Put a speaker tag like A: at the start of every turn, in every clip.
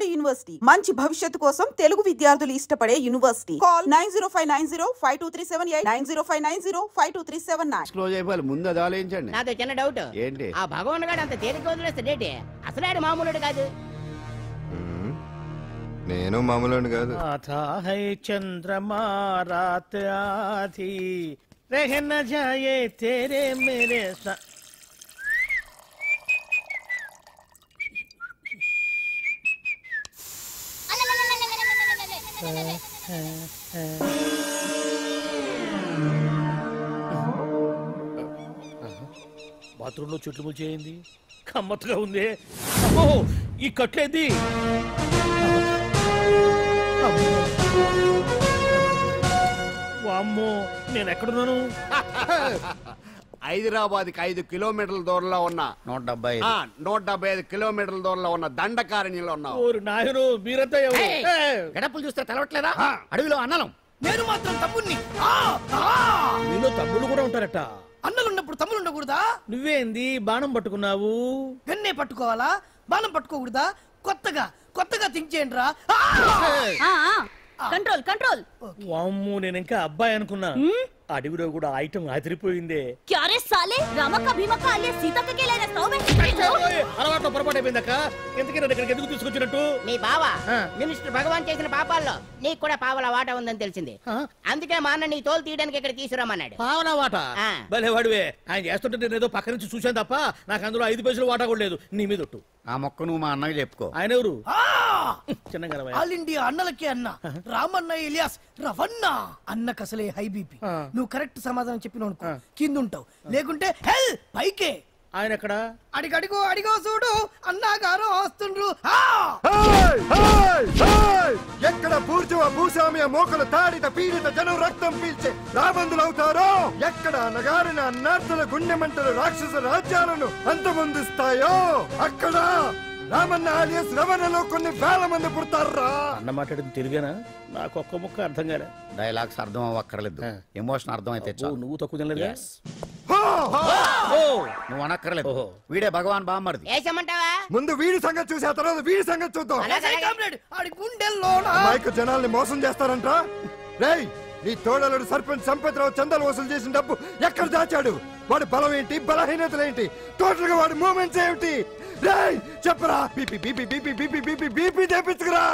A: Tamil Nadu university మంచి భవిష్యత్తు కోసం తెలుగు విద్యార్థులు ఇష్టపడే యూనివర్సిటీ. కాల్ 9059052378 9059052379.
B: క్లోజ్ అయిపోవాలి, ముందు అది ఆలోచించండి.
C: నాదో చిన్న డౌట్
B: ఏంటి?
C: ఆ భగవాన్ గారు అంత తేలిక వదిలేస్తాడేటి? అసలు ఆడు మామూలుడు కాదు.
D: నేను మామూలు కాదు.
E: చంద్రమా రాత్ ఆధీ रहन जाए तेरे मेरे साथ. బాత్రూంలో చెట్లు ముల్చేయింది, కమ్మత్తుగా ఉంది. అమ్మో, ఈ కట్లేంది? వామ్మో, నేను ఎక్కడున్నాను?
B: హైదరాబాద్ కి 5 కిలోమీటర్ల దూరంలో ఉన్న 175 కిలోమీటర్ల దూరంలో ఉన్న దండకారణ్యంలో ఉన్నావు.
E: ఓరు నాయను, మీరంతా ఎవరు?
C: గడపలు చూస్తే తెలవట్లేదా? అడవిలో అన్నలం.
F: నేను మాత్రం తమ్ముణ్ణి.
E: మీలో తమ్ముళ్ళు కూడా ఉంటారట.
F: అన్నలున్నప్పుడు తమ్ముడు ఉండకూడదా?
E: నువ్వేంది బాణం పట్టుకున్నావు?
F: గన్నే పట్టుకోవాలా, బాణం పట్టుకోకూడదా? కొత్తగా థింక్ చేయండి రా.
G: Control control.
E: వామ్మో, నేను ఇంకా అబ్బాయి అనుకున్నా. అడవిలో కూడా ఐటమ్ అదిరిపోయిందే.
G: క్యారే సాలే, రామక్క భీమక్క అలియా సీతక్క కేలేనా స్టవ్
E: అలవాటు పొరపాటు అయిపోయిందక్క. ఎందుకు నన్ను ఇక్కడికి ఎందుకు తీసుకొచ్చినట్టు?
C: మీ బావ మినిస్టర్ భగవాన్ చేసిన పాపాల్లో నీకు కూడా పావలా వాటా ఉందని తెలిసింది. అందుకే మా అన్న నీ తోలు తీయడానికి ఇక్కడ తీసుకురామన్నాడు.
E: పావలా వాటా? భలే వాడివే. ఆయన చేస్తుంటే నేను ఏదో పక్క నుంచి చూశాను తప్ప నాకు అందులో 5 పైసలు వాటా కూడా లేదు. నీ మీద ఒట్టు.
B: ఆ మొక్క నువ్వు మా అన్నకి చెప్పుకో.
E: ఆయన ఎవరు? చిన్నగా
F: ఆల్ ఇండియా అన్నలకే అన్న రామన్న ఇలియాస్ రవన్న. అన్నకు అసలే హై బీపీ. నువ్వు కరెక్ట్ సమాధానం చెప్పిన కింద ఉంటావు, లేకుంటే హెల్ పైకే.
E: ఆయన ఎక్కడ?
F: అడిగో చూడు, అన్నగారు వస్తుండ్రు.
D: ఎక్కడ పూర్జువ భూస్వామ్య మోకలు తాడిత పీడిత జనం రక్తం పీల్చే రాబందులవుతారో, ఎక్కడ నగారిన అన్నార్థుల గుండె మంటలు రాక్షస రాజ్యాలను అంతమొందిస్తాయో, అక్కడ రామన్న ఆలియస్ రవణలో కొన్ని వేల మంది పుడతారా.
E: అన్న మాట్లాడింది తెలుగేనా? నాకు ఒక్క ముక్క అర్థం కాలే.
B: డైలాగ్స్ అర్థం అవ్వక్కర్లేదు, ఎమోషన్ అర్థం అయితే
E: నువ్వు తక్కువ తినలేదు.
B: నువ్వు అనక్కర్లేదు. వీడే భగవాన్ బామ్మర్ది.
D: ముందు వీడి సంగతి చూసి ఆ తర్వాత వీడి సంగతి చూద్దాం. మైకు జనాల్ని మోసం చేస్తారంట. రేయ్, నీ తోడలుడు సర్పంచ్ సంపత్రావు చందాలు వసూలు చేసిన డబ్బు ఎక్కడ దాచాడు? వాడి బలం ఏంటి, బలహీనతలు ఏంటి, టోటల్ గా వాడి మూమెంట్స్ ఏమిటి? రేయ్ చెప్పరా. BP BP BP BP BP BP చేపించుకురా.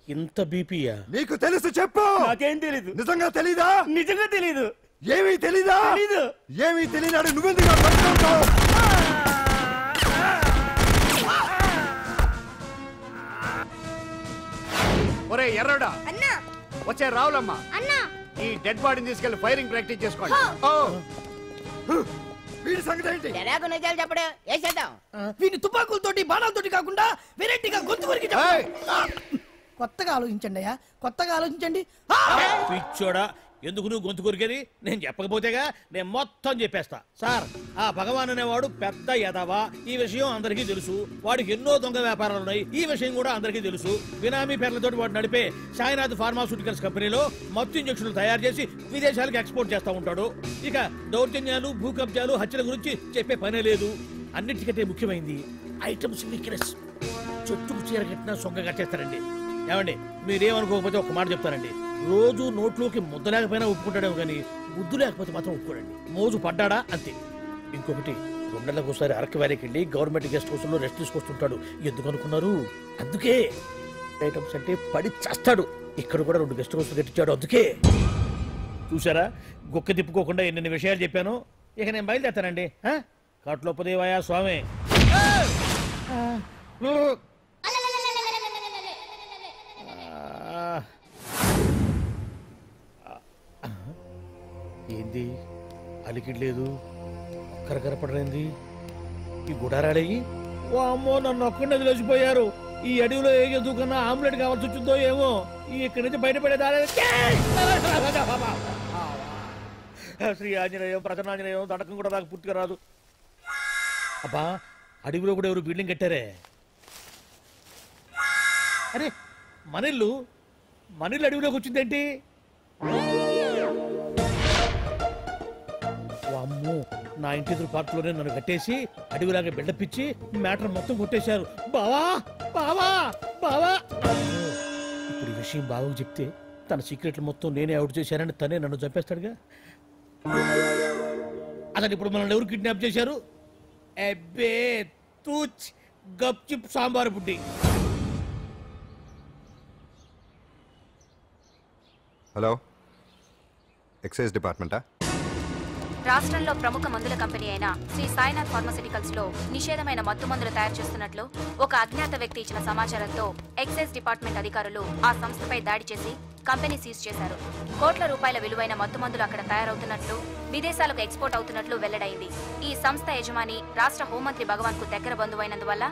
E: ఇంత బీపీయా?
D: నీకు తెలుసు చెప్పు.
E: నాకేం తెలీదు.
D: నిజంగా తెలీదా?
E: నిజంగా తెలీదు.
D: ఏమీ తెలీదా? ఏమీ తెలియనాడు నువ్వెందుకు పట్టుకుంటావు?
B: ఒరే ఎర్రడా,
G: అన్నా
B: వచ్చే రావులమ్మ,
G: అన్నా
B: ఈ డెడ్ బాడీని తీసుకెళ్లి ఫైరింగ్ ప్రాక్టీస్ చేసుకోండి.
D: వీడి సంగతి ఏంటి?
C: నిజాలు చెప్పడు వేసేద్దాం.
F: వీని తుపాకులతోటి బాణాలతోటి కాకుండా వెరైటీగా గొంతు వరకు కొత్తగా ఆలోచించండి అయ్యా, కొత్తగా ఆలోచించండి.
E: పిచ్చోడా, ఎందుకు నువ్వు గొంతు కొరికేది? నేను చెప్పకపోతేగా నేను మొత్తం చెప్పేస్తా. సార్, ఆ భగవాన్ అనేవాడు పెద్ద యదవా, ఈ విషయం అందరికీ తెలుసు. వాడికి ఎన్నో దొంగ వ్యాపారాలు ఉన్నాయి, ఈ విషయం కూడా అందరికీ తెలుసు. బినామీ పేర్లతో వాడు నడిపే సాయినాథ్ ఫార్మాస్యూటికల్స్ కంపెనీలో మత్తు ఇంజక్షన్లు తయారు చేసి విదేశాలకు ఎక్స్పోర్ట్ చేస్తా ఉంటాడు. ఇక దౌర్జన్యాలు, భూకబ్జాలు, హత్యల గురించి చెప్పే పనే లేదు. అన్నిటికంటే ముఖ్యమైంది ఐటమ్స్ వీక్నెస్. చెట్టుకు చీర కట్టినా సొంగ కట్టేస్తారండి. ఏమండి, మీరేమనుకోకపోతే ఒక మాట చెప్తారండి. రోజు నోట్లోకి ముద్ద లేకపోయినా ఒప్పుకుంటాడేమో కానీ ముద్దు లేకపోతే మాత్రం ఒప్పుకోడండి. మోజు పడ్డాడా అంతే. ఇంకొకటి, 2 నెలలకు ఒకసారి అరకు వ్యాలీకి వెళ్ళి గవర్నమెంట్ గెస్ట్ హౌస్ లో రెస్ట్ తీసుకొస్తుంటాడు. ఎందుకు అనుకున్నారు? అందుకే. ఐటమ్స్ అంటే పడి చేస్తాడు. ఇక్కడ కూడా 2 గెస్ట్ హౌస్ కట్టించాడు. అందుకే. చూసారా, గుక్క తిప్పుకోకుండా ఎన్ని విషయాలు చెప్పాను. ఇక నేను బయలుదేరుతానండి. కాట్లోపదేవాయా స్వామి. ఏంది అలికిడ్లేదు, కరకరపడలేంది ఈ గుడారాడయ్యి? ఓ అమ్మో, నన్ను ఒక్కడిని వదిలేసిపోయారు. ఈ అడవిలో ఏ జంతువుకన్నా ఆమ్లెట్ కావాల్సి వచ్చిందో ఏమో. ఇక్కడి నుంచి బయటపడేదారే. శ్రీ ఆంజనేయం, ప్రసన్నాంజనేయం, తడకం కూడా నాకు పూర్తిగా రాదు. అబ్బా, అడవిలో కూడా ఎవరు బిల్డింగ్ కట్టారే? అరే, మనిల్లు అడవిలోకి వచ్చిందేంటి? అమ్మో, నా ఇంటి ఎదురు పార్కులోనే నన్ను కట్టేసి అడవిలాగా బిల్డప్ ఇచ్చి మ్యాటర్ మొత్తం కొట్టేశారు. బావా బావా బావా ఇప్పుడు ఈ విషయం బావకు చెప్తే తన సీక్రెట్లు మొత్తం నేనే అవుట్ చేశానని తనే నన్ను చంపేస్తాడుగా. అతను ఇప్పుడు మనల్ని ఎవరు కిడ్నాప్ చేశారు? అబ్బే తూచ్ గప్ చిప్ సాంబార్ బుడ్డి.
D: హలో, ఎక్సైజ్ డిపార్ట్మెంటా?
H: రాష్ట్రంలో ప్రముఖ మందుల కంపెనీ అయిన శ్రీ సాయినాథ్ ఫార్మాస్యూటికల్స్ లో నిషేధమైన మత్తు మందులు తయారు చేస్తున్నట్లు ఒక అజ్ఞాత వ్యక్తి ఇచ్చిన సమాచారంతో ఎక్సైజ్ డిపార్ట్మెంట్ అధికారులు ఆ సంస్థపై దాడి చేసి కంపెనీ సీజ్ చేశారు. కోట్ల రూపాయల విలువైన మత్తు మందులు అక్కడ తయారవుతున్నట్లు, విదేశాలకు ఎక్స్పోర్ట్ అవుతున్నట్లు వెల్లడైంది. ఈ సంస్థ యజమాని రాష్ట్ర హోంమంత్రి భగవాన్ కు దగ్గర బంధువైనందువల్ల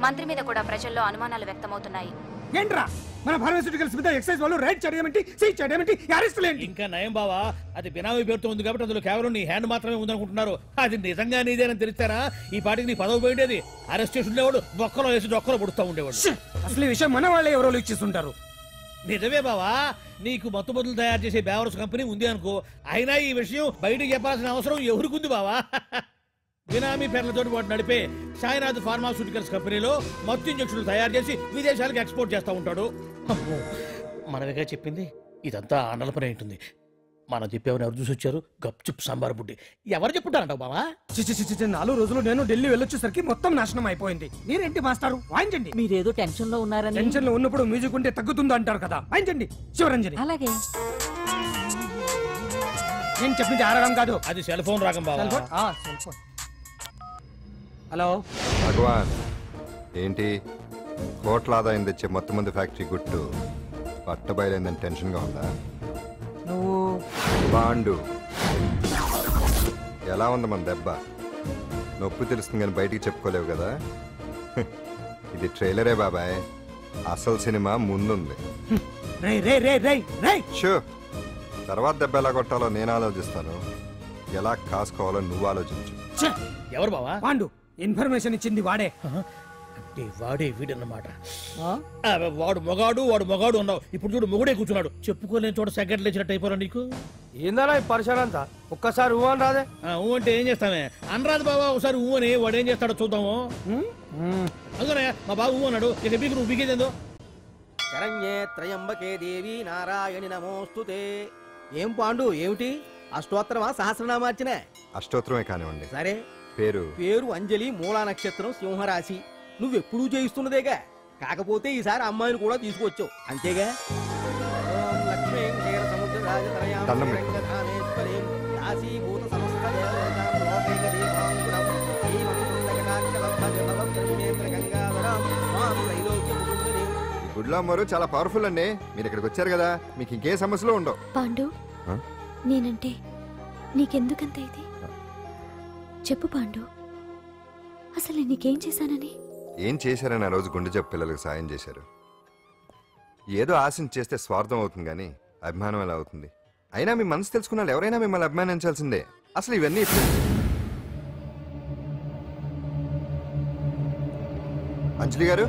H: మంత్రి మీద కూడా ప్రజల్లో అనుమానాలు వ్యక్తమవుతున్నాయి.
I: ఏంట్రా మన ఫార్మాస్యూటికల్స్ మీద ఎక్సైజ్ వాళ్ళు రైడ్ చేయడమేంటి, సీజ్ చేయడమేంటి, అరెస్టులు ఏంటి?
E: ఇంకా నయం బావా, అది బినామీ పేరుతో ఉంది కాబట్టి అందులో కేవలం నీ హ్యాండ్ మాత్రమే ఉందనుకుంటున్నారు. అది నిజంగా నీదేనని తెలిస్తారా ఈ పాటికి నీ పదవి పోయిండేది. అరెస్ట్ చేసి ఉండేవాడు, బొక్కలో వేసి డొక్కలో పుడుతూ ఉండేవాడు.
I: అసలు ఈ విషయం మన వాళ్ళే ఎవరో ఇచ్చేస్తుంటారు.
E: నిజమే బావా, నీకు మత్తు మందులు తయారు చేసే బేవర్స్ కంపెనీ ఉంది అనుకో, అయినా ఈ విషయం బయటకు చెప్పాల్సిన అవసరం ఎవరికుంది బావా? బినామీ పేర్లతో వాడు నడిపే సాయినాథ్ ఫార్మాస్యూటికల్స్ కంపెనీలో మత్తు ఇంజక్షన్లు తయారు చేసి విదేశాలకు ఎక్స్పోర్ట్ చేస్తూ ఉంటాడు. మనమేగా చెప్పింది, ఇదంతా ఆండల పని ఉంటుంది. మనం చెప్పేవని ఎవరు చూసి వచ్చారు? గప్చుప్ సాంబార్ బుడ్డి. ఎవరు చెప్పుంటారంటావు బావా?
I: 4 రోజులు నేను ఢిల్లీ వెళ్ళొచ్చేసరికి మొత్తం నాశనం అయిపోయింది. మీరేంటి మాస్టారు, వాయించండి.
J: మీరేదో టెన్షన్ లో ఉన్నారని.
I: టెన్షన్ లో ఉన్నప్పుడు మ్యూజిక్ ఉంటే తగ్గుతుందో అంటారు కదా, వాయించండి శివరంజని.
J: అలాగే.
I: నేను చెప్పింది ఆరడం కాదు,
E: అది సెల్ ఫోన్ రాగం బావా.
I: Cell phone. హలో
D: భగవాన్, ఏంటి కోట్ల ఆదాయం తెచ్చే మొత్తం మంది ఫ్యాక్టరీ గుట్టు పట్టబయలైందని టెన్షన్గా ఉందా?
I: నువ్వు
D: బాండు ఎలా ఉంది మన దెబ్బ? నొప్పి తెలుస్తుంది కానీ బయటికి చెప్పుకోలేవు కదా. ఇది ట్రైలరే బాబాయ్, అసలు సినిమా ముందుంది. షూ, తర్వాత దెబ్బ ఎలా కొట్టాలో నేను ఆలోచిస్తాను, ఎలా కాసుకోవాలో నువ్వు ఆలోచించు.
E: ఎవరు బావా?
I: పాండు. ఇన్ఫర్మేషన్ ఇచ్చింది వాడే.
E: అంటే వాడే వీడన్నమాట. వాడు మొగాడు అన్నావు, ఇప్పుడు చూడు మొగుడే కూర్చున్నాడు. చెప్పుకోలేని చోట సెకండ్ లేచినట్టు అయిపోరా నీకు.
I: ఏందన్నా ఈ పరిసరంతా? ఒక్కసారి ఊ అని రాదే.
E: ఊ అంటే ఏం చేస్తామే? అనరాదు బాబా, ఒకసారి ఊ అని. వాడు ఏం చేస్తాడో చూద్దాము. అందుకనే మా బాబు ఊ అన్నాడు, ఇక బీకు నువ్వు బీకేదేందో.
K: శరణ్యే త్రయంబకే దేవి నారాయణి నమోస్తుతే. ఏం పాండు, ఏమిటి అష్టోత్తరమా సహస్రనామార్చనే?
D: అష్టోత్తరమే కానివ్వండి.
K: సరే, పేరు అంజలి, మూలా నక్షత్రం, సింహరాశి. నువ్వెప్పుడూ చేయిస్తున్నదేగా, కాకపోతే ఈసారి అమ్మాయిని కూడా తీసుకొచ్చావు అంతేగా.
D: గుడ్లో అమ్మరు చాలా పవర్ఫుల్ అండి. మీరు ఇక్కడికి వచ్చారు కదా, మీకు ఇంకే సమస్యలు ఉండవు.
L: పాండు, నేనంటే నీకెందుకంత ఇది? చెప్పు పాండు, అసలు నీకేం చేశానని?
D: ఏం చేశారని ఆ రోజు గుండె జబ్బు పిల్లలకు సాయం చేశారు. ఏదో ఆశించి చేస్తే స్వార్థం అవుతుంది కానీ అభిమానం ఎలా అవుతుంది? అయినా మీ మనసు తెలుసుకున్న వాళ్ళు ఎవరైనా మిమ్మల్ని అభిమానించాల్సిందే. అసలు ఇవన్నీ అంజలి గారు,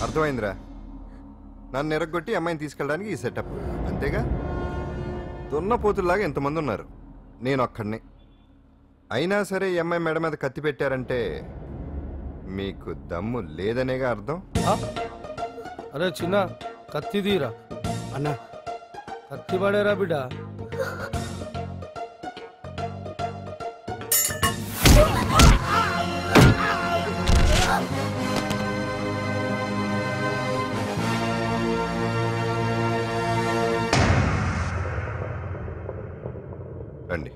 D: అర్థమైందిరా. నన్ను ఎరగొట్టి అమ్మాయిని తీసుకెళ్ళడానికి ఈ సెటప్ అంతేగా. దున్నపోతుల్లాగా ఎంతమంది ఉన్నారు, నేను ఒక్కడిని. అయినా సరే ఈ అమ్మాయి మెడ మీద కత్తి పెట్టారంటే మీకు దమ్ము లేదనేగా అర్థం.
I: అరే చిన్న, కత్తి తీరా
B: అన్నా.
I: కత్తి పడేరా బిడ్డ.
D: రండి.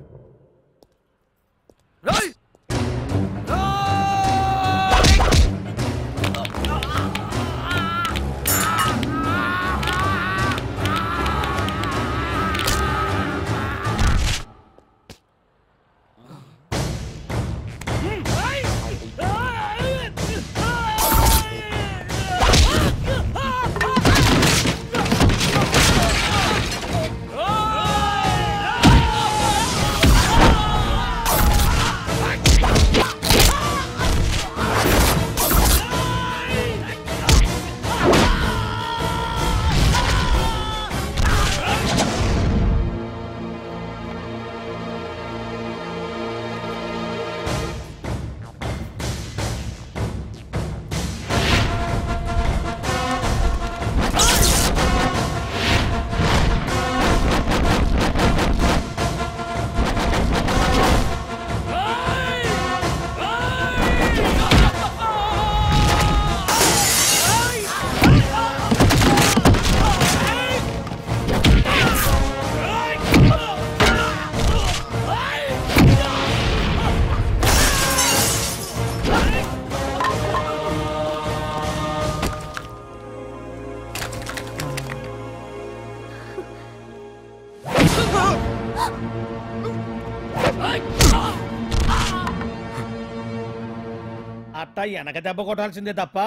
E: అట్ట వెనక దెబ్బ కొట్టాల్సిందే తప్ప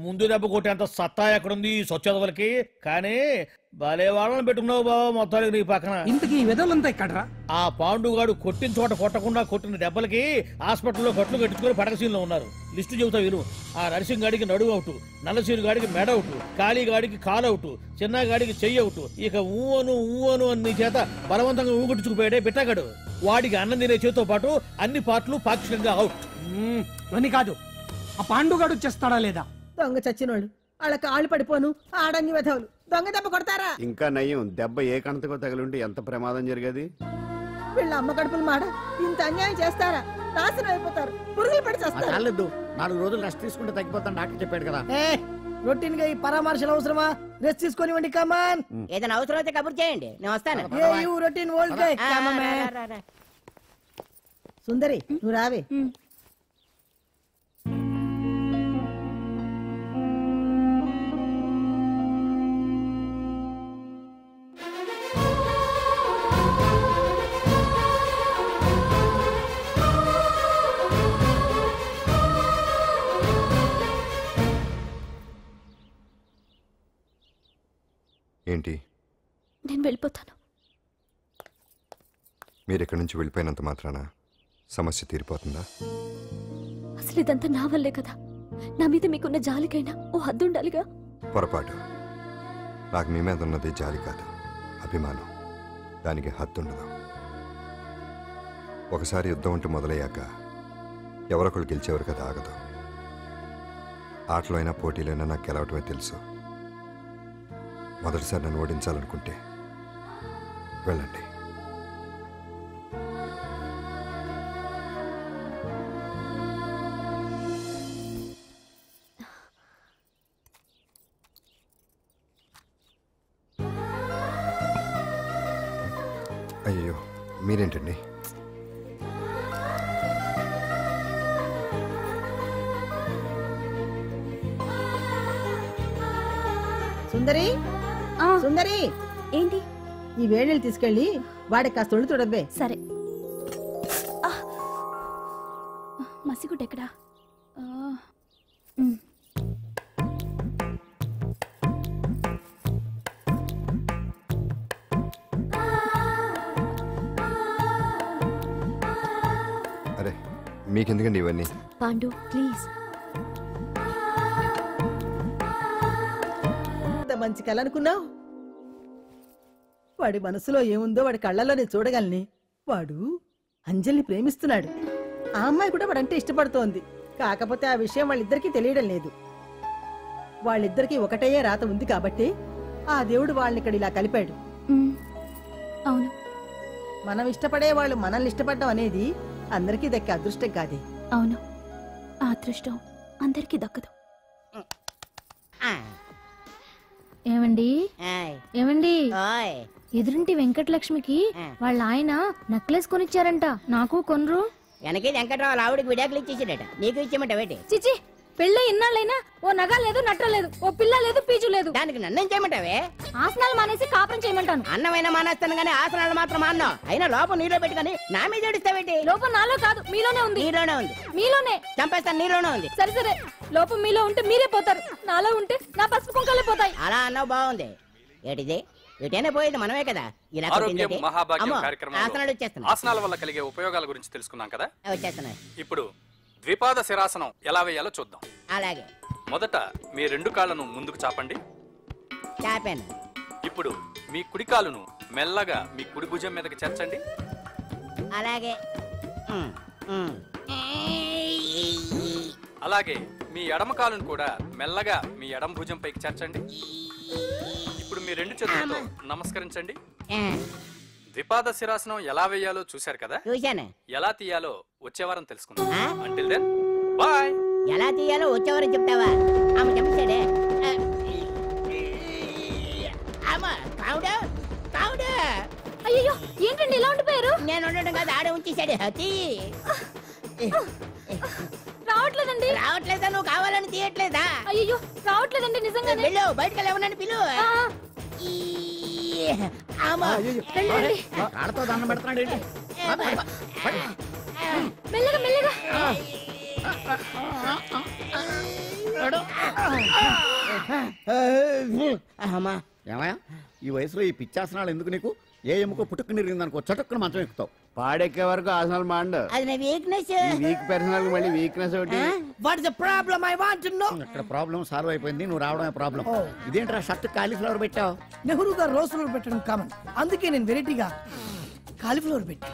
E: ముందు దెబ్బ కొట్టేంత సత్తా ఎక్కడుంది సొచ్చదవలకి. కానీ భలే వాళ్ళని పెట్టుకున్నావు బాబా మొత్తానికి నీ పక్కన.
I: ఇంతకీ ఈ విధులంతా ఇక్కడరా?
E: ఆ పాండుగాడు కొట్టిన చోట కొట్టకుండా కొట్టిన దెబ్బలకి హాస్పిటల్లో కట్లు కట్టుకుని పడకసీన్లో ఉన్నారు. లిస్టు చెబుతా విను. ఆ నరసింగ్ గాడికి నడువు అవుట్, నల్లసీరు గాడికి మెడ అవుట్, కాళీ గాడికి కాల్ అవుట్, చిన్న గాడికి చెయ్యి అవుట్. ఇక ఊవను అని నీ చేత బలవంతంగా ఊగొట్టుకుపోయాడే బిట్టగాడు. వాడికి అన్నం తినే చేతితో పాటు అన్ని పార్ట్లు పాక్షికంగా అవుట్.
I: అని కాదు, ఆ పాండుగాడు వచ్చేస్తాడా లేదా?
J: దొంగ చచ్చినోళ్ళు వాళ్ళ కాళ్ళు పడిపోను ఆడన్ని వెధవులు దొంగ దెబ్బ కొడతారా?
B: ఇంకా నయ్యం, దెబ్బ ఏ కణతకో తగిలింటే ఎంత ప్రమాదం జరిగేది.
J: వీళ్ళ అమ్మ కడుపులు మాడ ఇంత అన్యాయం చేస్తారా? నాశనం అయిపోతారు, పురుగులు పడి చేస్తారు.
C: 4 రోజులు రెస్ట్ తీసుకుంటే తగ్గిపోతాను డాక్టర్ చెప్పాడు కదా.
J: రొటీన్ గా ఈ పరామర్శలు అవసరమా? రెస్ట్ తీసుకొని కమాన్.
C: ఏదైనా అవసరం అయితే కబుర్ చేయండి, నేను వస్తాను.
J: Routine old guy. సుందరి నువ్వు రావే.
D: ఏంటి?
L: నేను వెళ్ళిపోతాను.
D: మీరు ఇక్కడి నుంచి వెళ్ళిపోయినంత మాత్రాన సమస్య తీరిపోతుందా?
L: అసలు ఇదంతా నా వల్లే కదా. నా మీద మీకున్న జాలికైనా ఓ హద్దు ఉండాలిగా.
D: పొరపాటు. నాకు మీ మీద ఉన్నది జాలి కాదు, అభిమానం. దానికి హద్దుండదు. ఒకసారి యుద్ధం అంటూ మొదలయ్యాక ఎవరొకరు గెలిచేవారు కదా ఆగదు. ఆటలో అయినా పోటీలైనా నాకు గెలవటమే తెలుసు. మొదటిసారి నన్ను ఓడించాలనుకుంటే వెళ్ళండి. అయ్యో మీరేంటండి?
J: సుందరి సుందరి,
L: ఏంటి?
J: ఈ వేణీళ్ళు తీసుకెళ్ళి వాడికి కాస్త ఒళ్ళు చూడబ్బే.
L: సరే. మసిగుడ్డ ఎక్కడా?
D: అరే మీకెందుకండి ఇవన్నీ?
L: పాండు ప్లీజ్.
J: మంచి కళ అనుకున్నావు. వాడి మనసులో ఏముందో వాడి కళ్ళలో నేను చూడగలని. వాడు అంజలిని ప్రేమిస్తున్నాడు. ఆ అమ్మాయి కూడా వాడంటే ఇష్టపడుతోంది. కాకపోతే ఆ విషయం వాళ్ళిద్దరికీ తెలియడం లేదు. వాళ్ళిద్దరికీ ఒకటయ్యే రాత ఉంది కాబట్టి ఆ దేవుడు వాళ్ళని ఇక్కడ ఇలా కలిపాడు.
L: అవును,
J: మనం ఇష్టపడే వాళ్ళు మనల్ని ఇష్టపడడం అనేది అందరికీ దక్కే అదృష్టం కాదే.
L: అవును, ఆ అదృష్టం అందరికీ దక్కదు.
G: ఏమండి ఏమండి, ఎదురింటి వెంకటలక్ష్మికి వాళ్ళ ఆయన నెక్లెస్ కొనిచ్చారంట. నాకు కొనరు?
C: వెనకే వెంకటరావు ఆవిడకి విడాకులు ఇచ్చేసాడట, నీకు ఇచ్చేమంటావేటి?
G: చిచి, పెళ్ళి ఇన్నాళ్ళైనా ఓ నగ లేదు, నట్ట లేదు, ఓ పిల్ల లేదు, పీచు లేదు.
C: దానికి నన్నేం చేయమంటావే?
G: ఆసనాలు మానేసి కాపురం చేయమంటాను.
C: అన్నమైన మానేస్తాను గానీ ఆసనాలు మాత్రం మాన్నా. అయినా లోపం నీలో పెట్టుకుని నా మీద ఏడుస్తావేటి?
G: లోపం నాలో కాదు, మీలోనే ఉంది.
C: నీలోనే ఉంది.
G: మీలోనే
C: చంపేస్తాను, నీలోనే ఉంది.
G: సరే సరే, లోపం మీలో ఉంటే మీరే పోతారు, నాలో ఉంటే నా పసుపు కుంకాలే పోతాయి.
C: అలా అన్నావు, బాగుంది. ఏటిది? ఎటైనా పోయేది మనమే కదా. ఇలా
M: ఆరోగ్యం మహాభాగ్యం కార్యక్రమంలో
C: ఆసనాలు వచ్చేస్తున్నాయి.
M: ఆసనాల వల్ల కలిగే ఉపయోగాల గురించి తెలుసుకున్నాం కదా.
C: వచ్చేస్తున్నాయి.
M: ఇప్పుడు ద్విపాద శిరాసనం ఎలా వేయాలో చూద్దాం.
C: అలాగే.
M: మొదట మీ 2 కాళ్ళను ముందుకు చాపండి.
C: చాపాను.
M: ఇప్పుడు మీ కుడి కాలును మెల్లగా మీ కుడి భుజం మీదకి చేర్చండి.
C: అలాగే.
M: అలాగే మీ ఎడమ కాలును కూడా మెల్లగా మీ ఎడమ భుజం పైకి చేర్చండి. ఇప్పుడు మీ 2 చేతులతో నమస్కరించండి. ద్విపాద శిరాసనం ఎలా వేయాలో చూశారు కదా.
C: చూశాను.
M: ఎలా తీయాలో వచ్చే వారం తెలుసుకుందాం. Until then bye.
C: ఎలా తీయాలో వచ్చేవారు చెప్తావా? ఆమె చెప్పాడే.
G: అయ్యో, ఏంటండి ఇలా ఉండిపోయారు?
C: నేను ఉండడం కాదు, ఆడే ఉంచేసాడే.
G: రావట్లేదండి.
C: రావట్లేదా? నువ్వు కావాలని తీయట్లేదా?
G: అయ్యో రావట్లేదండి నిజంగానే.
C: వెళ్ళు, బయటకు వెళ్ళవనని పిలు. కాళ్ళతో దండం పెడుతున్నాడు ఏంటి?
L: మెల్లగా మెల్లగా.
B: అమ్మా ఏమయ్యా ఈ వయసులో ఈ పిచ్చాసనాలు ఎందుకు నీకు? ఏ ఎముకో పుట్టుకుని నిరిగిందనుకో చటుక్కున మంచం ఎక్కుతావు. పాడెక్కే వరకు ఆసనాలు మాండు.
C: అది నా వీక్నెస్.
B: వీక్ పర్సనల్ మళ్ళీ వీక్నెస్ ఒకటి.
F: What is the problem? I want to know.
B: ఇక్కడ ప్రాబ్లం సాల్వ్ అయిపోయింది, నువ్వు రావడమే ప్రాబ్లం. ఇదేంట్రా షర్ట్ కాలీఫ్లవర్ పెట్టావు?
F: నెహ్రూ గారు రోజ్ ఫ్లవర్ పెట్టడం కామన్, అందుకే నేను వెరైటీగా కాలీఫ్లవర్ పెట్టా.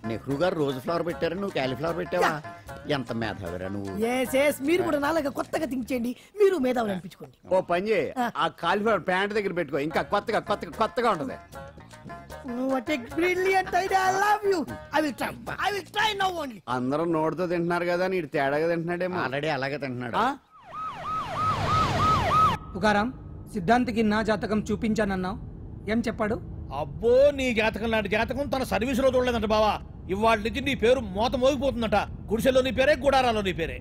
B: నెహ్రూ గారు రోజు ఫ్లవర్ పెట్టారు, నువ్వు కాలీఫ్లవర్ పెట్టావా? ఎంత మేధావిరా నువ్వు.
F: మీరు కూడా నాలాగా కొత్తగా థింక్ చేయండి, మీరు మేధావులు అనిపించుకోండి.
B: ఓ పని చేయి, ఆ కాలీఫ్లవర్ ప్యాంట్ దగ్గర పెట్టుకో, ఇంకా కొత్తగా ఉంటది.
F: What a brilliant idea. I love you. I will try now only.
B: అందరూ నోటితో తింటున్నారు కదా, నీడు తేడాగా తింటున్నాడేమో. ఆల్రెడీ అలాగే తింటున్నాడు.
I: తుకారాం, సిద్ధాంతికి నా జాతకం చూపించానన్నావు, ఏం చెప్పాడు?
E: అబ్బో, నీ జాతకం లాంటి జాతకం తన సర్వీసులో చూడలేదంట బావా. ఇవాళ నుంచి నీ పేరు మోత మోగిపోతుందట. గుడిసెలో నీ పేరే, గుడారాలో నీ పేరే.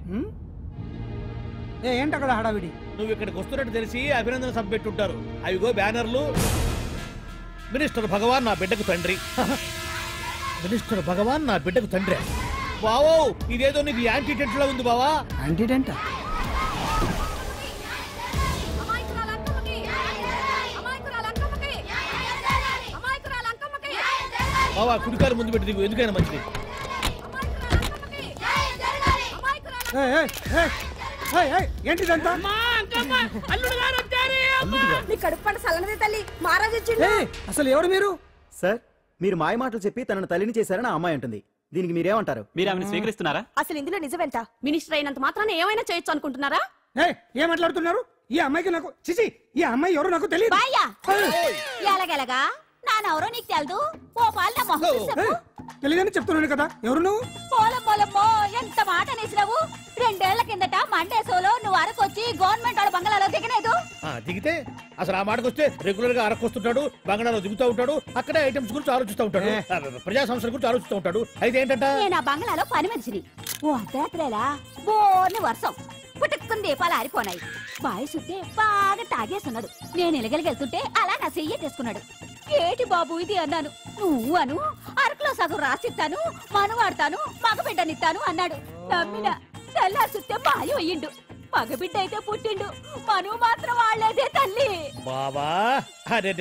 I: ఏంటి అక్కడ హడావిడి?
E: నువ్వు ఇక్కడికి వస్తున్నట్టు తెలిసి అభినందన సభ పెట్టుంటారు. అవిగో బ్యానర్లు. మినిస్టర్ భగవాన్ నా బిడ్డకు తండ్రి. మినిస్టర్ భగవాన్ నా బిడ్డకు తండ్రి. బావో, ఇదేదో నీకు యాంటీటెంట్ లో ఉంది బావా.
I: యాంటీటెంట్?
E: బావా, కుడికారు ముందు పెట్టి దిగు, ఎందుకైనా మంచిది.
I: ఏంటిదంతా? అసలు ఎవరు మీరు?
K: సార్, మీరు మాయ మాటలు చెప్పి తనను తల్లిని చేశారని ఆ అమ్మాయి అంటుంది. దీనికి మీరేమంటారు?
N: మీరు ఆమెను స్వీకరిస్తున్నారా?
L: అసలు ఇందులో నిజమేంట? మినిస్టర్ అయినంత మాత్రాన ఏమైనా చేయొచ్చు అనుకుంటున్నారా?
I: ఏం మాట్లాడుతున్నారు? ఈ అమ్మాయికి నాకు చిచి, ఈ అమ్మాయి ఎవరు నాకు తెలియదు.
L: ఎలాగెలగా నానెవరో నీకు తెలదు. ఓ పాల
I: తెలియదని చెప్తున్నాను కదా, ఎవరు నువ్వు?
L: పోలమ్మో, ఎంత మాట అనేసినావు. 2 ఏళ్ల కిందట మండే సోలో నువ్వు అరకొచ్చి గవర్నమెంట్ వాళ్ళ బంగళాలో దిగలేదు.
E: దిగితే అసలు ఆ మాటకు వస్తే రెగ్యులర్ గా అరకొస్తుంటాడు, బంగాళాలో దిగుతూ ఉంటాడు, అక్కడే ఐటమ్స్ గురించి ఆలోచిస్తూ ఉంటాడు, ప్రజా సంస్థల గురించి ఆలోచిస్తూ ఉంటాడు. అయితే ఏంటంట,
L: నేను ఆ బంగళాలో పని మనిషిని. ఓ అర్ధరాత్రేలా బోర్ని వర్షం పుట్టుకుని దీపాలు ఆరిపోనాయి. బాయ్ సుట్టే బాగా తాగేస్తున్నాడు. నేను ఎలగలిగెళ్తుంటే అలా నా చెయ్యి తీసుకున్నాడు. ఏటి బాబు ఇది అన్నాను. నువ్వు అను, అరకులో సగం రాసిస్తాను, మనువాడతాను, మగబిడ్డనిస్తాను అన్నాడు. నమ్మిన తెల్లారి సుట్టే బాయ్ అయ్యిండు. మగబిడ్డ అయితే పుట్టిండు, మనువు మాత్రం వాళ్ళేదే తల్లి.
E: బాబా, అరే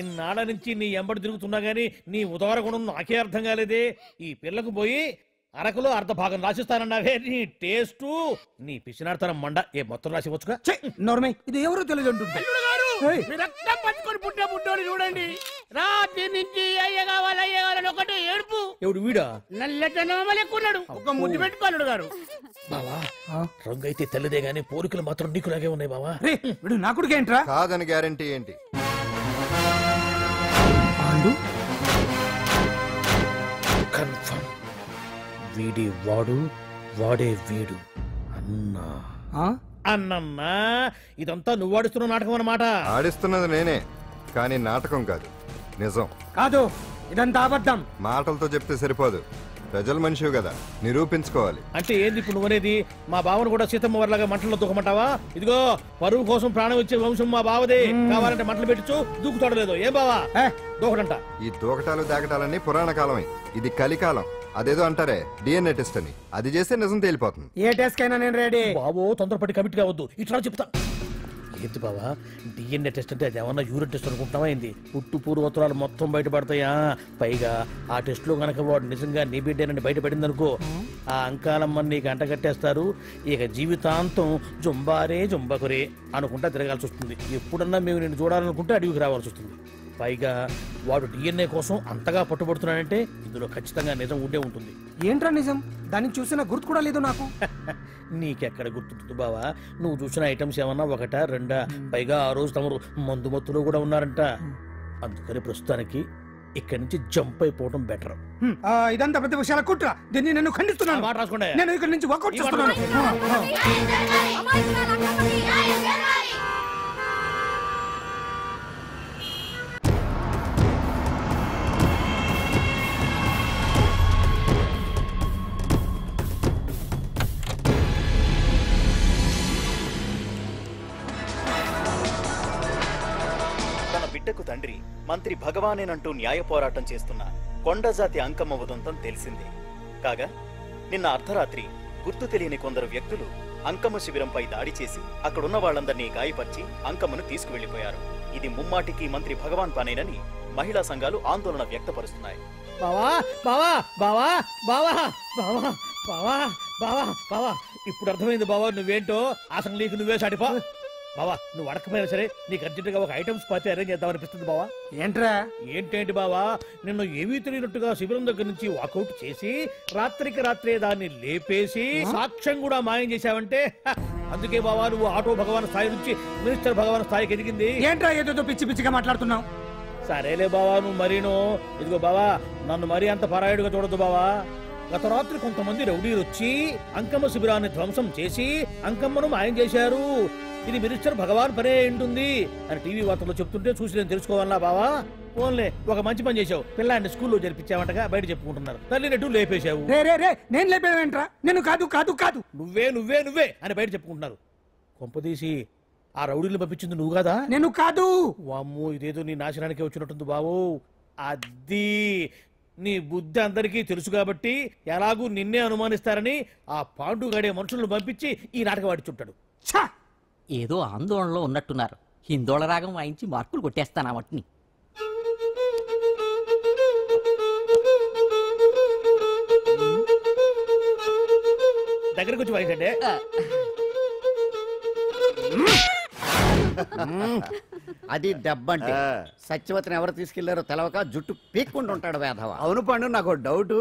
E: ఇన్నాళ్ళ నుంచి నీ ఎంబడి తిరుగుతున్నా గానీ నీ ఉదార గుణం నాకే అర్థం కాలేదే. ఈ పిల్లకు పోయి అరకులో అర్ధ భాగం రాసిస్తానన్నావే, నీ టేస్టు నీ పిచ్చినాడతనం మండ. ఏ మొత్తం రాసివచ్చుగా?
I: నోర్మై, ఇది ఎవరో తెలియదు అంటుంటే.
C: రక్తం పట్టుకొని పుట్టే పుట్టోడు చూడండి. రాత్రి నుంచి అయ్య కావాలని ఒకటే ఏడుపు.
E: ఎవడు వీడా?
C: నల్లెట్టనోమలు ఎక్కున్నాడు. ఒక ముద్దు పెట్టుకోలేడు గారు.
E: బావా, రంగు అయితే తెల్లదే గానీ పోలికలు మాత్రం నీకులాగే ఉన్నాయి బావా.
I: వీడు నా కొడుకేంట్రా?
D: కాదని గ్యారంటీ ఏంటి?
E: కన్ఫర్మ్, వీడి వాడు, వాడే వీడు. అన్నా అన్నన్నా, ఇదంతా నువ్వు ఆడిస్తున్న నాటకం అన్నమాట.
D: ఆడిస్తున్నది నేనే, కానీ నాటకం కాదు, నిజం.
I: కాదు, ఇదంతా అబద్ధం.
D: మాటలతో చెప్తే సరిపోదు, ప్రజల మనిషివి కదా, నిరూపించుకోవాలి.
E: అంటే ఏంది ఇప్పుడు నువ్వనేది? మా బావను కూడా సీతమ్మ వారిలాగా మంటల్లో దూకమంటావా? ఇదిగో, పరువు కోసం ప్రాణం ఇచ్చే వంశం మా బావదే. కావాలంటే మంటలు పెట్టచ్చు, దూకుతాడు లేదు. ఏం బావా దూకడంట?
D: ఈ దూకటాలు దాకటాలన్నీ పురాణ కాలమే, ఇది కలికాలం. అదేదో అంటారే డిఎన్ఏ టెస్ట్ అని, అది చేస్తే నిజం తేలిపోతుంది.
I: ఏ టెస్ట్ కైనా నేను రెడీ.
E: బాబో, తొందరపడి కమిట్ కావద్దు, ఇట్లా చెప్తా. ఏంటి బావా, డిఎన్ఏ టెస్ట్ అంటే అది ఏమన్నా యూరిన్ టెస్ట్ అనుకుంటున్నావా ఏంది? పుట్టు పూర్వోత్తరాలు మొత్తం బయటపడతాయా? పైగా ఆ టెస్ట్ లో గనక వాడు నిజంగా నీ బిడ్డేనని బయటపడింది అనుకో, ఆ అంకాలమ్మని నీకు అంట కట్టేస్తారు. ఇక జీవితాంతం జుంబారే జుంబకురే అనుకుంటా తిరగాల్సి వస్తుంది. ఎప్పుడన్నా మేము నేను చూడాలనుకుంటే అడవికి రావాల్సి వస్తుంది. పైగా వాడు డిఎన్ఏ కోసం అంతగా పట్టుబడుతున్నాడంటే ఇందులో ఖచ్చితంగా నిజం ఉండే ఉంటుంది.
I: ఏంట్రా నిజం? దాన్ని చూసిన గుర్తు కూడా లేదు నాకు.
E: నీకెక్కడ గుర్తుంటుంది బావా? నువ్వు చూసిన ఐటమ్స్ ఏమన్నా ఒకటా రెండా? పైగా ఆ రోజు తమరు మందు మత్తులో కూడా ఉన్నారంట. అందుకని ప్రస్తుతానికి ఇక్కడి నుంచి జంప్ అయిపోవడం బెటర్.
I: ఇదంతా పెద్ద విషయాల కుట్ర, దీన్ని నేను ఖండిస్తున్నాను.
E: మాట రాసుకోండి.
I: నేను ఇక్కడి నుంచి వాకౌట్ చేస్తున్నాను.
M: తన
N: మంత్రి భగవానేనంటూ న్యాయ పోరాటం చేస్తున్న కొండజాతి అంకమ్మ ఉదంతం తెలిసిందే. కాగా నిన్న అర్ధరాత్రి గుర్తు తెలియని కొందరు వ్యక్తులు అంకమ్మ శిబిరంపై దాడి చేసి అక్కడున్న వాళ్ళందరినీ గాయపరిచి అంకమ్మను తీసుకువెళ్లిపోయారు. ఇది ముమ్మాటికి మంత్రి భగవాన్ పనేనని మహిళా సంఘాలు ఆందోళన వ్యక్తపరుస్తున్నాయి.
E: బావా బావా బావా బావా బావా బావా బావా బావా ఇప్పుడు అర్థమైంది బావా నువ్వేంటో. అసలు నీకు నువ్వే సాటిపో బావా. నువ్వు అడకపోయినా సరే నీకు అర్జెంటుగా ఒక ఐటమ్స్ పార్టీ అరేంజ్ చేద్దామనిపిస్తుంది బావా.
I: ఏంట్రా?
E: ఏంటేంటి బావా, నిన్ను ఏమీ తెలియనట్టుగా శిబిరం దగ్గర నుంచి వాకౌట్ చేసి రాత్రికి రాత్రే దాన్ని లేపేసి సాక్ష్యం కూడా మాయం చేశావంటే అందుకే బావా నువ్వు ఆటో భగవాన్ స్థాయి నుంచి మినిస్టర్ భగవాన్ స్థాయికి ఎదిగింది.
I: ఏంట్రా ఏదో పిచ్చి పిచ్చిగా మాట్లాడుతున్నావు?
E: సరేలే బావా నువ్వు మరీను. ఇదిగో బావా నన్ను మరీ అంత పరాయుడుగా చూడద్దు బావా. గత రాత్రి కొంతమంది రౌడీలు వచ్చి అంకమ్మ శిబిరాన్ని ధ్వంసం చేసి అంకమ్మను మాయం చేశారు. ఇది మినిస్టర్ భగవాన్ పనే ఉంటుంది అని టీవీ వార్తల్లో చెప్తుంటే చూసి నేను తెలుసుకోవాలా బావా. ఓన్లే ఒక మంచి పని చేశావు, పిల్లాన్ని స్కూల్లో జరిపించావంటగా బయట చెప్పుకుంటున్నారు. తల్లినట్టు లేపేశావు.
I: నేను లేపేవేంట్రా? నేను కాదు కాదు కాదు
E: నువ్వే నువ్వే నువ్వే అని బయట చెప్పుకుంటున్నారు. కొంపదీసి ఆ రౌడీలు పంపించింది నువ్వు కదా?
I: నేను కాదు.
E: వామ్మో ఇదేదో నీ నాశనానికి వచ్చినట్టుంది బావు. అది నీ బుద్ధి అందరికీ తెలుసు కాబట్టి ఎలాగూ నిన్నే అనుమానిస్తారని ఆ పాండుగాడే మనుషులను పంపించి ఈ నాటకం ఆడిచుంటాడు.
O: ఏదో ఆందోళనలో ఉన్నట్టున్నారు. హిందోళ రాగం వాయించి మార్కులు కొట్టేస్తాను ఆ మట్టిని.
E: దగ్గరకు వచ్చి వాయించండి.
B: అది దెబ్బంటే. సత్యవతిని ఎవరు తీసుకెళ్లారో తెలవక జుట్టు పీక్కుంటుంటాడు వేధవ.
P: అవును పండు, నాకు డౌట్.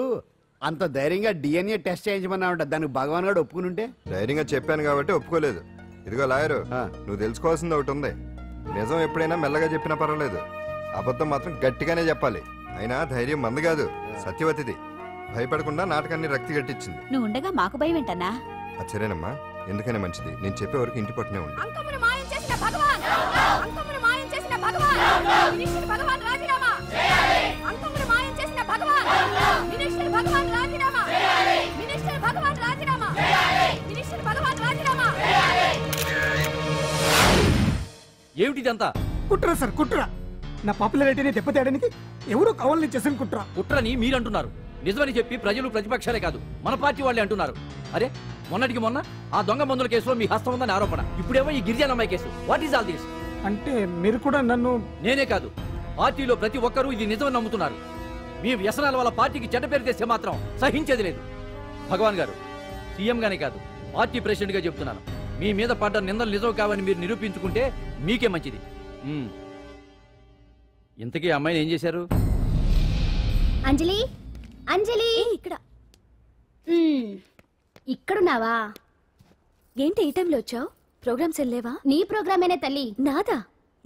P: అంత ధైర్యంగా డిఎన్ఏ టెస్ట్ చేయించమన్నా ఉంటా, దానికి భగవాన్ గారు ఒప్పుకుని ఉంటే?
D: ధైర్యంగా చెప్పాను కాబట్టి ఒప్పుకోలేదు. ఇదిగో లాయరు, నువ్వు తెలుసుకోవాల్సింది ఒకటి ఉంది. నిజం ఎప్పుడైనా మెల్లగా చెప్పినా పర్వాలేదు, అబద్ధం మాత్రం గట్టిగానే చెప్పాలి. అయినా ధైర్యం మంది కాదు, సత్యవతిది. భయపడకుండా నాటకాన్ని రక్తి గట్టించింది.
L: నువ్వు ఉండగా మాకు భయం ఏంటన్నా?
D: సరేనమ్మా, ఎందుకనే మంచిది. నేను చెప్పే వరకు ఇంటి పట్టునే ఉంది.
L: అంకమ్మను మాయం చేసిన భగవాన్, అంకమ్మను మాయం చేసిన భగవాన్, మినిస్టర్ భగవాన్ రాజీనామా. అంకమ్మను మాయం చేసిన భగవాన్, మినిస్టర్ భగవాన్ రాజీనామా. మినిస్టర్ భగవాన్ రాజీనామా. మినిస్టర్ భగవాన్ రాజీనామా.
K: ఏమిటిదంతా?
I: కుట్ర సార్, కుట్ర. నా పాపులారిటీని దెబ్బతేయడానికి ఎవరో కావాలని చేసిన కుట్ర.
K: కుట్రని మీరంటున్నారు. నిజమని చెప్పి ప్రజలు ప్రతిపక్షాలే కాదు మన పార్టీ వాళ్ళే అంటున్నారు. అరే మొన్నటికి మొన్న ఆ దొంగ మందుల కేసులో మీ హస్తం ఉందని ఆరోపణ, ఇప్పుడేమో ఈ గిరిజనమ్మాయి కేసు. What is all this?
I: అంటే మీరు కూడా నన్ను...
K: నేనే కాదు, పార్టీలో ప్రతి ఒక్కరూ ఇది నిజమని నమ్ముతున్నారు. మీ వ్యసనాల వల్ల పార్టీకి చెడ్డ పేరు తెస్తే మాత్రం సహించేది లేదు. భగవాన్ గారు, సీఎం గానే కాదు పార్టీ ప్రెసిడెంట్ గా చెప్తున్నాను, మీ మీద పడ్డ నిందలు నిజం కావని మీరు నిరూపించుకుంటే మీకే మంచిది. ఇంతకీ అమ్మాయిని ఏం చేశారు?
Q: అంజలి, అంజలి ఇక్కడ ఇక్కడున్నావా?
G: ఏంటి ఈ టైంలో వచ్చావు? ప్రోగ్రామ్స్ వెళ్ళేవా?
Q: నీ ప్రోగ్రామేనే తల్లి.
G: నాదా?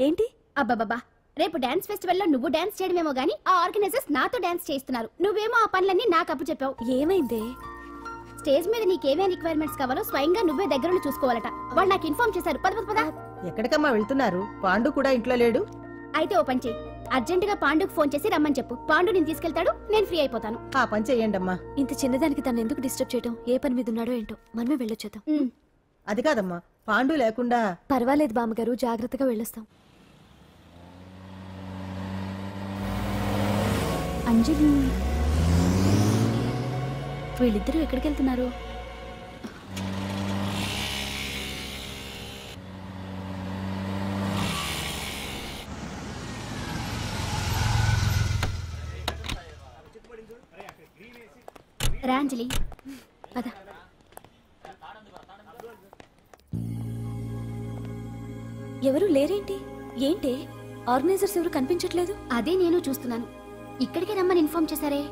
G: ఏంటి?
Q: అబ్బాబాబా, రేపు డాన్స్ ఫెస్టివల్ లో నువ్వు డాన్స్ చేయడమేమో గానీ ఆ ఆర్గనైజర్స్ నాతో డాన్స్ చేస్తున్నారు. నువ్వేమో ఆ పనులన్నీ నాకు అప్పు చెప్పావు.
G: ఏమైందే?
Q: స్టేజ్ మీద నీకేమేం రిక్వైర్మెంట్స్ కావాలో స్వయంగా నువ్వే దగ్గరుండి చూసుకోవాలట. వాళ్ళు నాకు ఇన్ఫార్మ్ చేశారు. పద పద.
J: ఎక్కడికమ్మా వెళ్తున్నారు? పాండు కూడా ఇంట్లో లేడు.
Q: అయితే ఓ పని చెయ్యి, అర్జెంట్ గా పాండుకు ఫోన్ చేసి రమ్మని చెప్పు. పాండు నేను తీసుకెళ్తాడు, నేను ఫ్రీ అయిపోతాను.
J: ఆ పని చెయ్యండమ్మా.
G: ఇంత చిన్నదానికి తను ఎందుకు డిస్టర్బ్ చేయటం? ఏ పని మీద ఉన్నాడో ఏంటో, మనమే వెళ్ళొచ్చేద్దాం.
J: అది కాదమ్మా, పాండు లేకుండా...
G: పర్వాలేదు బామ్మగారు, జాగ్రత్తగా వెళ్ళొస్తాం.
L: అంజలి, వీళ్ళిద్దరూ ఎక్కడికి వెళ్తున్నారు?
Q: రా అంజలి,
G: పద. ఎవరు లేరేంటి? ఏంటి ఆర్గనైజర్స్ ఎవరు కనిపించట్లేదు?
Q: అదే నేను చూస్తున్నాను. ఇక్కడికి రమ్మని ఇన్ఫార్మ్ చేశారే.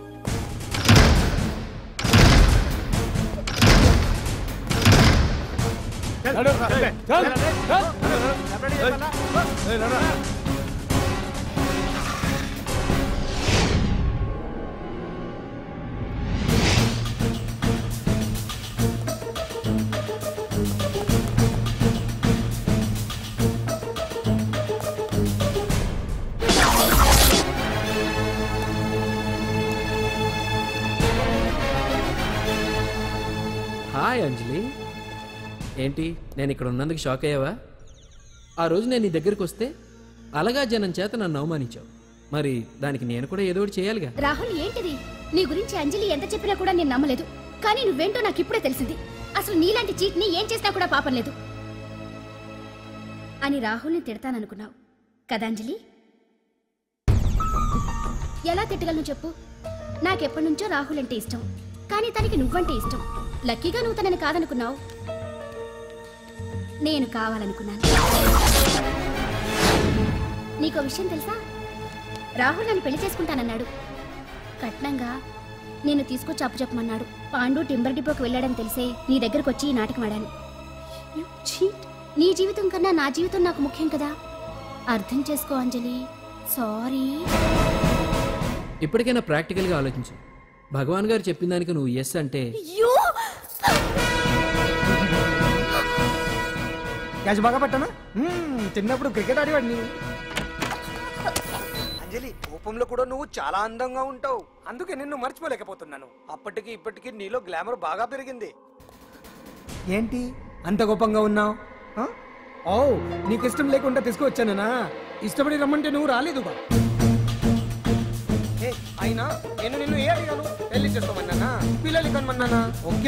R: హాయ్ అంజలి, ఏంటి నేను ఇక్కడ ఉన్నందుకు షాక్ అయ్యావా? ఆ రోజు నేను నీ దగ్గరికి వస్తే అలగా జనం చేత నన్ను అవమానించావు. మరి దానికి నేను కూడా ఏదో ఒకటి చేయాలిగా.
Q: రాహుల్ ఏంటిది? నీ గురించి అంజలి ఎంత చెప్పినా కూడా నేను నమ్మలేదు. కానీ నువ్వేంటో నాకు ఇప్పుడే తెలిసింది. అసలు నీలాంటి చీట్ ని ఏం చేసినా కూడా పాపం లేదు అని రాహుల్ని తిడతాననుకున్నావు కదా అంజలి? ఎలా తిట్టగలను చెప్పు? నాకెప్పటి నుంచో రాహుల్ అంటే ఇష్టం, కానీ తనకి నువ్వంటే ఇష్టం. లక్కీగా నువ్వు తనని కాదనుకున్నావు, నేను కావాలనుకున్నాను. నీకో విషయం తెలుసా? రాహుల్ నన్ను పెళ్లి చేసుకుంటానన్నాడు. కట్నంగా నేను తీసుకొచ్చి అప్పు చెప్పమన్నాడు. పాండు టింబర్ డిపోకి వెళ్ళాడని తెలిసే నీ దగ్గరకు వచ్చి ఈ నాటకం ఆడాను. నీ జీవితం కన్నా నా జీవితం నాకు ముఖ్యం కదా, అర్థం చేసుకో అంజలి. సారీ.
R: ఇప్పటికైనా ప్రాక్టికల్గా ఆలోచించు. భగవాన్ గారు చెప్పిన దానికి నువ్వు ఎస్ అంటే
I: క్యాచ్ బాగా పట్టానా? చిన్నప్పుడు క్రికెట్ ఆడేవాడిని. అంజలి, కోపంలో కూడా నువ్వు చాలా అందంగా ఉంటావు, అందుకే నిన్ను మర్చిపోలేకపోతున్నాను. అప్పటికి ఇప్పటికి నీలో గ్లామర్ బాగా పెరిగింది. ఏంటి అంత కోపంగా ఉన్నావు? ఓ, నీకు ఇష్టం లేకుండా తీసుకువచ్చానా? ఇష్టపడి రమ్మంటే నువ్వు రాలేదుగా. అయినా నేను నిన్ను ఏ అడిగాను? పెళ్లి చేసుకోమన్నానా, పిల్లలు కనమన్నానా?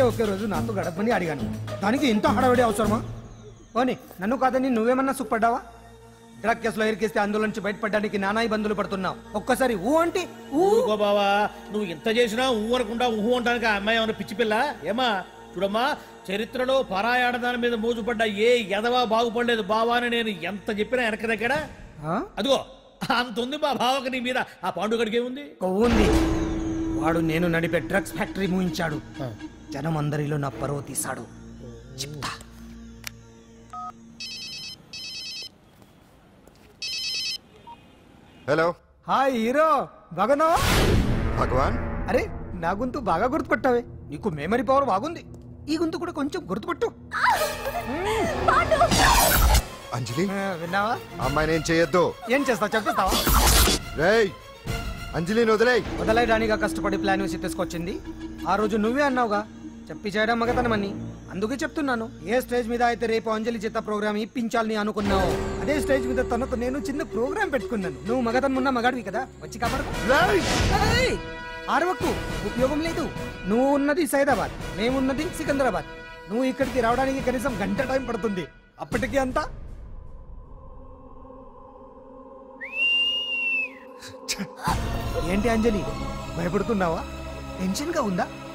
I: ఒకే రోజు నాతో గడపని అడిగాను, దానికి ఇంత హడావిడి అవసరమా? పోనీ నన్ను కాదని నువ్వేమన్నా సుఖపడ్డావా? డ్రగ్ కేసులో ఇరికిస్తే అందులో నుంచి బయటపడడానికి నానా ఇబ్బందులు పడుతున్నావు. ఒక్కసారి ఊ అంటే
E: ఊరుకో బావా, నువ్వు ఇంత చేసినా ఊ అనకుండా ఊహు అంటానికి ఆ అమ్మాయి ఏమన్నా పిచ్చి పిల్ల ఏమా? చూడమ్మా, చరిత్రలో పరాయాడదాని మీద మోజుపడ్డ ఏ ఎదవా బాగుపడలేదు బావా అని నేను ఎంత చెప్పినా వెనక దగ్గర. అదిగో అంత ఉంది మా బావకి నీ మీద. ఆ పాండుగడికి ఏముంది?
I: ఉంది. వాడు నేను నడిపే డ్రగ్స్ ఫ్యాక్టరీ మూయించాడు. జనం అందరిలో నా పరువు తీశాడు. చెప్తా.
D: హలో.
I: హాయ్ హీరో, బాగున్నావా?
D: భగవాన్,
I: అరే నా గొంతు బాగా గుర్తుపట్టావే. నీకు మెమరీ పవర్ బాగుంది. ఈ గొంతు కూడా కొంచెం గుర్తుపట్టు.
D: అంజలి,
I: విన్నావా?
D: అమ్మాయిని ఏం చేయొద్దు.
I: ఏం చేస్తావు చెప్పేస్తావా?
D: రేయ్, అంజలిని
I: వదలయడానిగా కష్టపడి ప్లాన్ వేసి తీసుకొచ్చింది. ఆ రోజు నువ్వే అన్నావుగా చెప్పి చేయడం మగతనమని. అందుకే చెప్తున్నాను. ఏ స్టేజ్ మీద అయితే రేపు అంజలి చేత ప్రోగ్రామ్ ఇప్పించాలని అనుకున్నావు, అదే స్టేజ్ మీద తనకు నేను చిన్న ప్రోగ్రామ్ పెట్టుకున్నాను. నువ్వు మగతనం ఉన్న మగాడివి కదా, వచ్చి కాపాడు. ఆరవకు, ఉపయోగం లేదు. నువ్వు ఉన్నది సైదాబాద్, మేమున్నది సికింద్రాబాద్. నువ్వు ఇక్కడికి రావడానికి కనీసం గంట టైం పడుతుంది. అప్పటికి అంతా ఏంటి అంజలి, భయపడుతున్నావా? టెన్షన్ గా ఉందా?